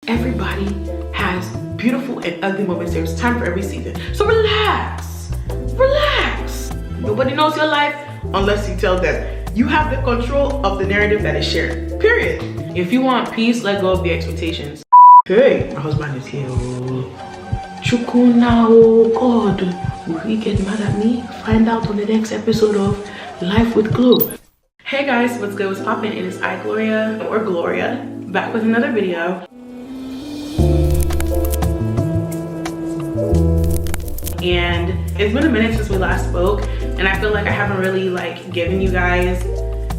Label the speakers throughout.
Speaker 1: Everybody has beautiful and ugly moments. There's time for every season. So relax, relax. Nobody knows your life unless you tell them. You have the control of the narrative that is shared, period. If you want peace, let go of the expectations. Hey, my husband is here. Chukuna, oh God. Will he get mad at me? Find out on the next episode of Life with Glow. Hey guys, what's good? What's poppin'? It is I, Gloria, or Gloria, back with another video. And it's been a minute since we last spoke, and I feel like I haven't really given you guys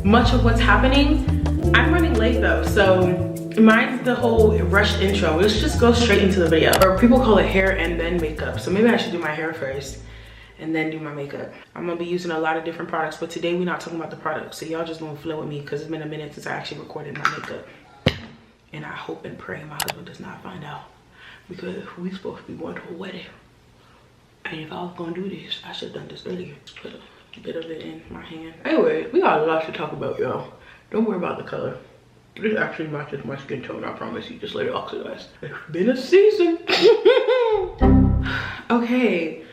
Speaker 1: much of what's happening. I'm running late though, so mine's the whole rushed intro. Let's just go straight into the video. Or people call it hair and then makeup, so maybe I should do my hair first and then do my makeup. I'm gonna be using a lot of different products, but today we're not talking about the products, so y'all just gonna flow with me because it's been a minute since I actually recorded my makeup. And I hope and pray my husband does not find out, because we're supposed to be going to a wedding. And if I was gonna do this, I should have done this earlier. Put a bit of it in my hand. Anyway, we got a lot to talk about, y'all. Don't worry about the color. This actually matches my skin tone, I promise you. Just let it oxidize. It's been a season. Okay,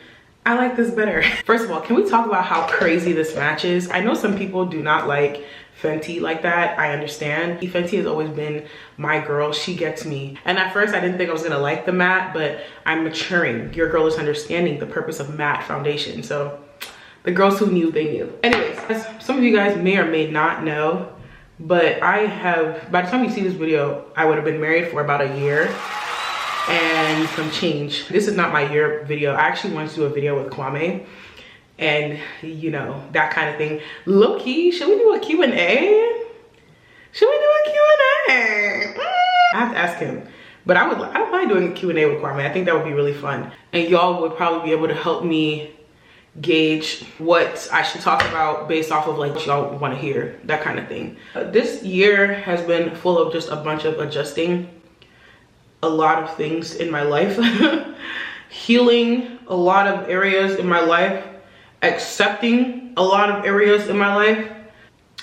Speaker 1: I like this better. First of all, can we talk about how crazy this matches? I know some people do not like Fenty like that. I understand. Fenty has always been my girl. She gets me. And at first I didn't think I was gonna like the matte, but I'm maturing. Your girl is understanding the purpose of matte foundation. So the girls who knew, they knew. Anyways, as some of you guys may or may not know, but I have, by the time you see this video, I would have been married for about a year and some change. This is not my year video. I actually wanted to do a video with Kwame and you know, that kind of thing. Low-key, should we do a Q&A? Should we do a Q&A? I have to ask him, but I don't mind doing a Q&A with Kwame. I think that would be really fun. And y'all would probably be able to help me gauge what I should talk about based off of what y'all want to hear, that kind of thing. This year has been full of just a bunch of adjusting a lot of things in my life. Healing a lot of areas in my life, accepting a lot of areas in my life,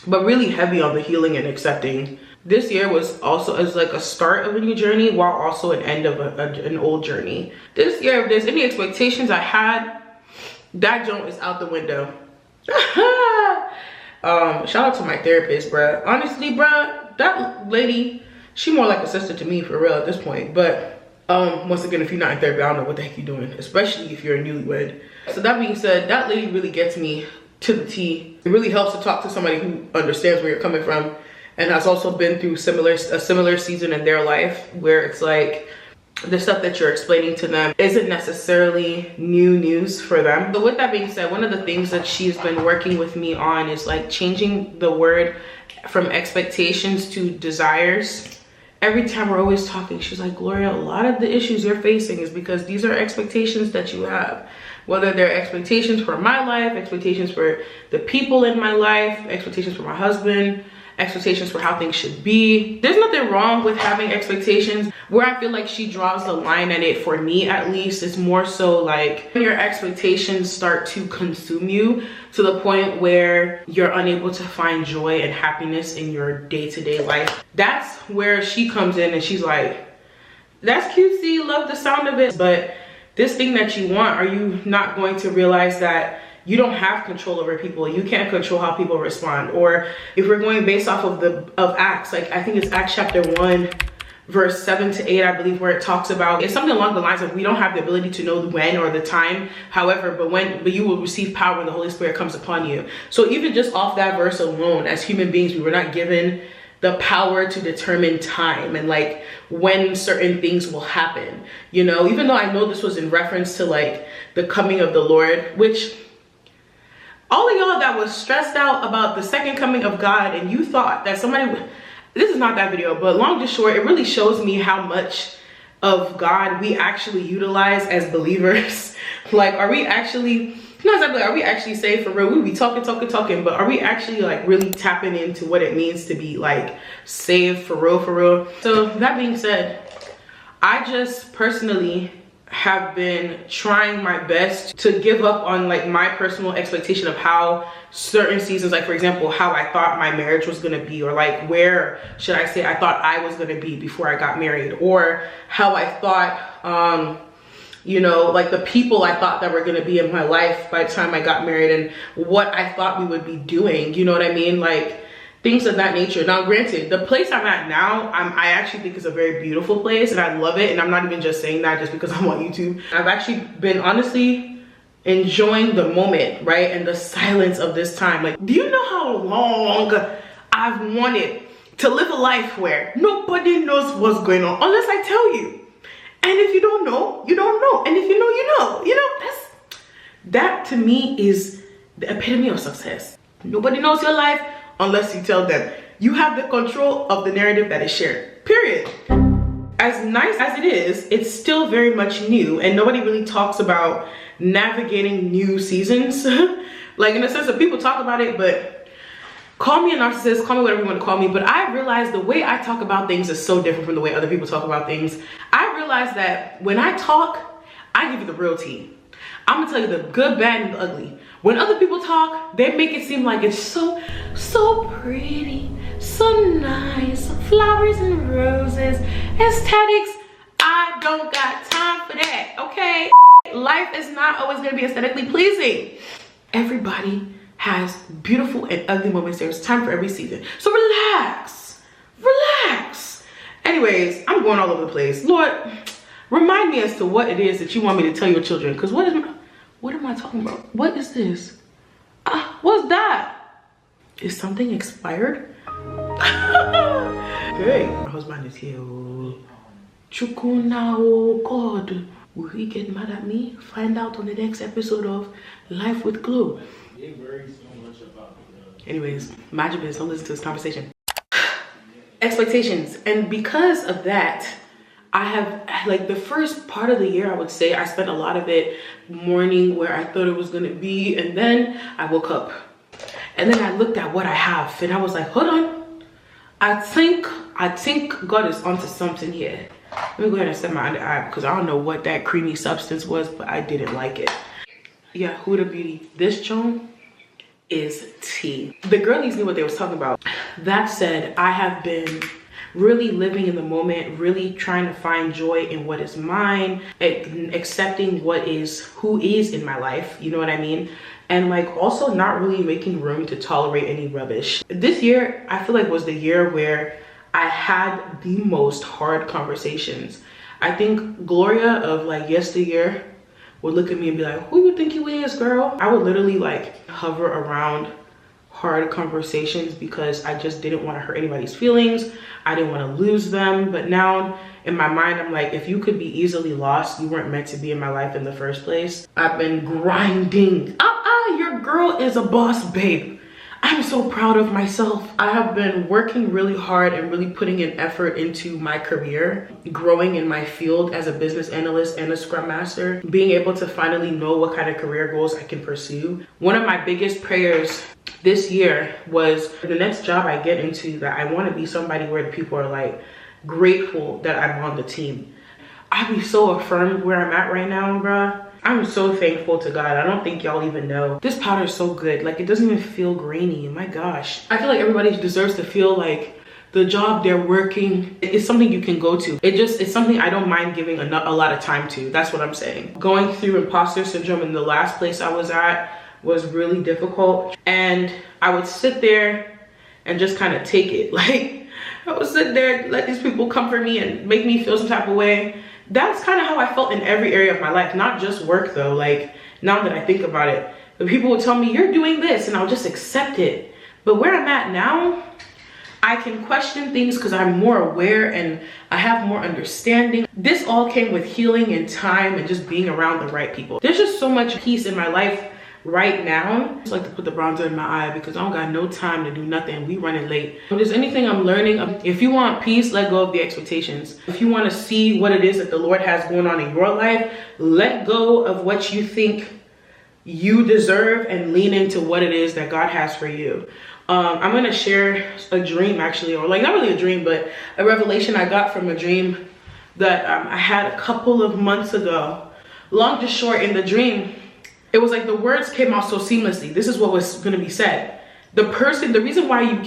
Speaker 1: but really heavy on the healing and accepting. This year was also as a start of a new journey while also an end of an old journey. This year, if there's any expectations I had, that joint is out the window. Shout out to my therapist, bruh. Honestly, bruh, that lady, she more like a sister to me for real at this point. But once again, if you're not in therapy, I don't know what the heck you're doing, especially if you're a newlywed. So that being said, that lady really gets me to the T. It really helps to talk to somebody who understands where you're coming from and has also been through a similar season in their life, where it's like the stuff that you're explaining to them isn't necessarily new news for them. But with that being said, one of the things that she's been working with me on is changing the word from expectations to desires. Every time we're always talking, she's like, Gloria, a lot of the issues you're facing is because these are expectations that you have. Whether they're expectations for my life, expectations for the people in my life, expectations for my husband, expectations for how things should be. There's nothing wrong with having expectations. Where I feel like she draws the line at it, for me at least, is more so when your expectations start to consume you to the point where you're unable to find joy and happiness in your day-to-day life. That's where she comes in and she's like, that's cutesy, love the sound of it, but this thing that you want, are you not going to realize that you don't have control over people? You can't control how people respond. Or if we're going based off of Acts, I think it's Acts chapter 1, verse 7 to 8, I believe, where it talks about, it's something along the lines of, we don't have the ability to know when or the time, however, but you will receive power when the Holy Spirit comes upon you. So even just off that verse alone, as human beings, we were not given the power to determine time and when certain things will happen, you know. Even though I know this was in reference to the coming of the Lord, which all of y'all that was stressed out about the second coming of God and you thought that somebody would, this is not that video, but long to short, it really shows me how much of God we actually utilize as believers. Are we actually, not exactly, are we actually saved for real? We be talking, but are we actually really tapping into what it means to be saved for real, for real? So that being said, I just personally have been trying my best to give up on like my personal expectation of how certain seasons, like for example, how I thought my marriage was gonna be, or like where should I say I thought I was gonna be before I got married, or how I thought you know, like the people I thought that were gonna be in my life by the time I got married, and what I thought we would be doing, you know what I mean? Like things of that nature. Now granted, the place I'm at now, I actually think is a very beautiful place and I love it, and I'm not even just saying that just because I'm on YouTube. I've actually been honestly enjoying the moment, right? And the silence of this time. Like, do you know how long I've wanted to live a life where nobody knows what's going on unless I tell you? And if you don't know, you don't know. And if you know, you know. You know, that to me is the epitome of success. Nobody knows your life unless you tell them. You have the control of the narrative that is shared, period. As nice as it is, it's still very much new, and nobody really talks about navigating new seasons. Like in a sense that people talk about it, but call me a narcissist, call me whatever you want to call me, but I realize the way I talk about things is so different from the way other people talk about things. I realize that when I talk, I give you the real tea. I'm gonna tell you the good, bad, and the ugly. When other people talk, they make it seem like it's so pretty, so nice, flowers and roses, aesthetics. I don't got time for that, okay? Life is not always gonna be aesthetically pleasing. Everybody has beautiful and ugly moments. There's time for every season. So relax, relax. Anyways, I'm going all over the place. Lord, remind me as to what it is that you want me to tell your children, because what am I talking about? What is this? What's that? Is something expired? Okay, my husband is here. Chukuna, oh God. Will he get mad at me? Find out on the next episode of Life with Glow. Anyways, mind your business, don't listen to this conversation. Expectations. And because of that, I have, like, the first part of the year, I would say I spent a lot of it mourning where I thought it was gonna be, and then I woke up and then I looked at what I have and I was like, hold on, I think God is onto something here. Let me go ahead and set my under eye because I don't know what that creamy substance was, but I didn't like it. Yeah, Huda Beauty. This Joan is tea. The girlies knew what they was talking about. That said, I have been really living in the moment, really trying to find joy in what is mine, accepting who is in my life, you know what I mean? And like also not really making room to tolerate any rubbish. This year, I feel like was the year where I had the most hard conversations. I think Gloria of like yesteryear would look at me and be like, who you think you is, girl? I would literally like hover around hard conversations because I just didn't want to hurt anybody's feelings. I didn't want to lose them. But now in my mind, I'm like, if you could be easily lost, you weren't meant to be in my life in the first place. I've been grinding. Your girl is a boss, babe. I'm so proud of myself. I have been working really hard and really putting in effort into my career, growing in my field as a business analyst and a scrum master, being able to finally know what kind of career goals I can pursue. One of my biggest prayers this year was the next job I get into, that I want to be somebody where the people are like grateful that I'm on the team. I'd be so affirmed where I'm at right now, bruh. I'm so thankful to God. I don't think y'all even know. This powder is so good. Like, it doesn't even feel grainy. My gosh. I feel like everybody deserves to feel like the job they're working is something you can go to. It's something I don't mind giving a lot of time to. That's what I'm saying. Going through imposter syndrome in the last place I was at was really difficult. And I would sit there and just kind of take it. Like, I would sit there, let these people comfort me and make me feel some type of way. That's kind of how I felt in every area of my life, not just work though. Like, now that I think about it, the people would tell me, you're doing this, and I'll just accept it. But where I'm at now, I can question things because I'm more aware and I have more understanding. This all came with healing and time and just being around the right people. There's just so much peace in my life right now. I just like to put the bronzer in my eye because I don't got no time to do nothing. We running late. If there's anything I'm learning, if you want peace, let go of the expectations. If you want to see what it is that the Lord has going on in your life, let go of what you think you deserve and lean into what it is that God has for you. I'm going to share a dream actually, or like not really a dream, but a revelation I got from a dream that I had a couple of months ago. Long to short, in the dream, it was like the words came out so seamlessly. This is what was going to be said. The reason why you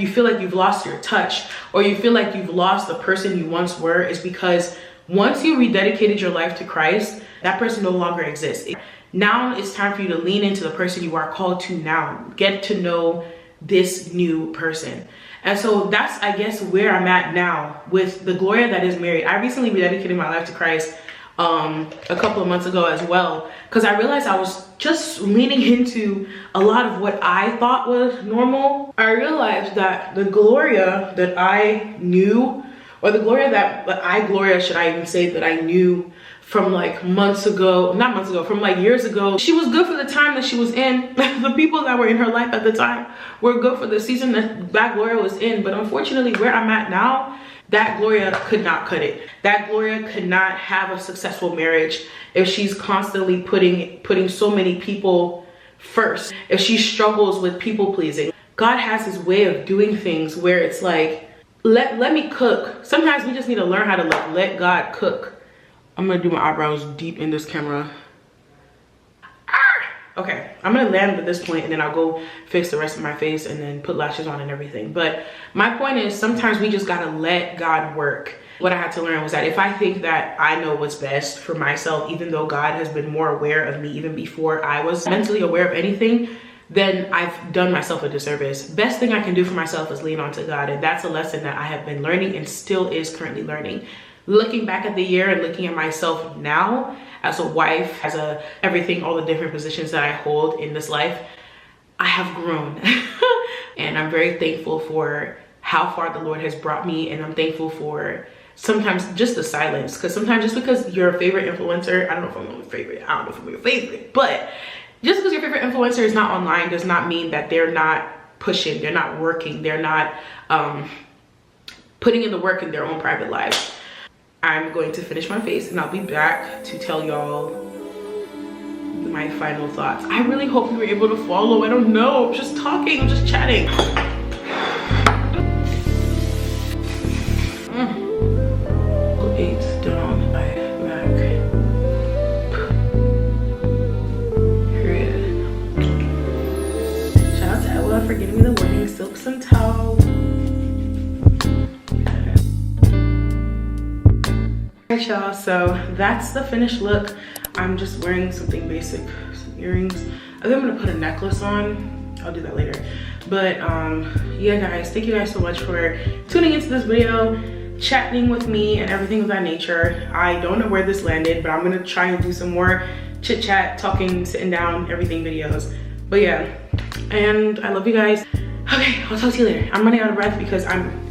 Speaker 1: feel like you've lost your touch, or you feel like you've lost the person you once were, is because once you rededicated your life to Christ, that person no longer exists. Now it's time for you to lean into the person you are called to now. Get to know this new person. And so that's, I guess, where I'm at now with the Gloria that is married. I recently rededicated my life to Christ a couple of months ago as well, because I realized I was just leaning into a lot of what I thought was normal. I realized that the Gloria that I knew, or the Gloria should I even say, that I knew from like months ago, not months ago, from like years ago. She was good for the time that she was in. The people that were in her life at the time were good for the season that Gloria was in. But unfortunately, where I'm at now, that Gloria could not cut it. That Gloria could not have a successful marriage if she's constantly putting so many people first. If she struggles with people pleasing. God has his way of doing things where it's like, let me cook. Sometimes we just need to learn how to let God cook. I'm gonna do my eyebrows deep in this camera. Okay, I'm gonna land at this point and then I'll go fix the rest of my face and then put lashes on and everything. But my point is, sometimes we just gotta let God work. What I had to learn was that if I think that I know what's best for myself, even though God has been more aware of me even before I was mentally aware of anything, then I've done myself a disservice. Best thing I can do for myself is lean onto God. And that's a lesson that I have been learning and still is currently learning. Looking back at the year and looking at myself now as a wife, as everything, all the different positions that I hold in this life, I have grown. And I'm very thankful for how far the Lord has brought me. And I'm thankful for sometimes just the silence. Because sometimes just because you're a favorite influencer, I don't know if I'm your favorite, but just because your favorite influencer is not online does not mean that they're not pushing, they're not working, they're not putting in the work in their own private lives. I'm going to finish my face and I'll be back to tell y'all my final thoughts. I really hope you were able to follow. I don't know, I'm just talking, I'm just chatting. Eight down, back. Period. Shout out to Ella for getting me the wedding silks and towels. Alright y'all, so that's the finished look. I'm just wearing something basic, some earrings. I think I'm gonna put a necklace on. I'll do that later. But yeah guys, thank you guys so much for tuning into this video, chatting with me and everything of that nature. I don't know where this landed, but I'm gonna try and do some more chit chat, talking, sitting down, everything videos. But yeah, and I love you guys. Okay, I'll talk to you later. I'm running out of breath because I'm